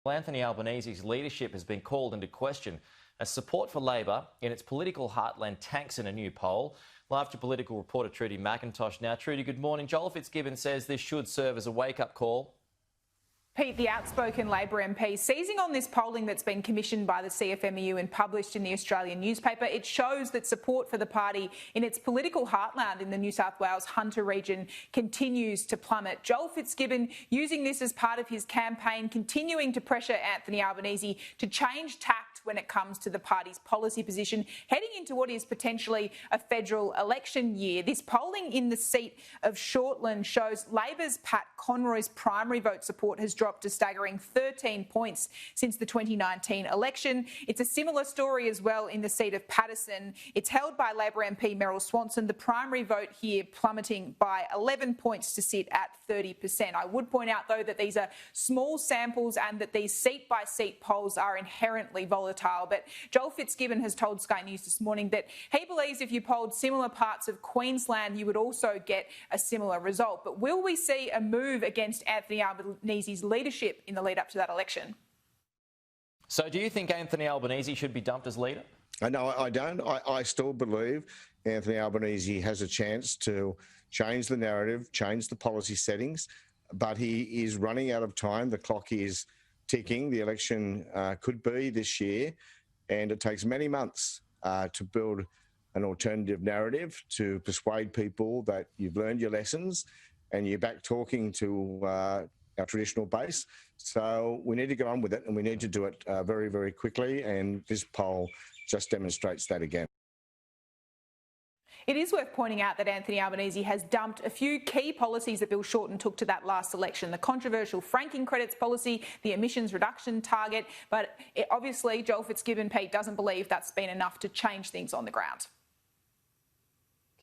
Well, Anthony Albanese's leadership has been called into question as support for Labor in its political heartland tanks in a new poll. Live to political reporter Trudy McIntosh now. Trudy, good morning. Joel Fitzgibbon says this should serve as a wake-up call. Pete, the outspoken Labor MP, seizing on this polling that's been commissioned by the CFMEU and published in the Australian newspaper, it shows that support for the party in its political heartland in the New South Wales Hunter region continues to plummet. Joel Fitzgibbon using this as part of his campaign, continuing to pressure Anthony Albanese to change tact when it comes to the party's policy position, heading into what is potentially a federal election year. This polling in the seat of Shortland shows Labor's Pat Conroy's primary vote support has dropped a staggering 13 points since the 2019 election. It's a similar story as well in the seat of Paterson. It's held by Labor MP Meryl Swanson, the primary vote here plummeting by 11 points to sit at 30%. I would point out, though, that these are small samples and that these seat-by-seat polls are inherently volatile. But Joel Fitzgibbon has told Sky News this morning that he believes if you polled similar parts of Queensland, you would also get a similar result. But will we see a move against Anthony Albanese's leadership in the lead up to that election? So do you think Anthony Albanese should be dumped as leader? No, I don't. I still believe Anthony Albanese has a chance to change the narrative, change the policy settings, but he is running out of time. The clock is ticking. The election could be this year, and it takes many months to build an alternative narrative, to persuade people that you've learned your lessons and you're back talking to our traditional base. So we need to get on with it, and we need to do it very, very quickly, and this poll just demonstrates that again. It is worth pointing out that Anthony Albanese has dumped a few key policies that Bill Shorten took to that last election, the controversial franking credits policy, the emissions reduction target, but obviously Joel Fitzgibbon, Pete, doesn't believe that's been enough to change things on the ground.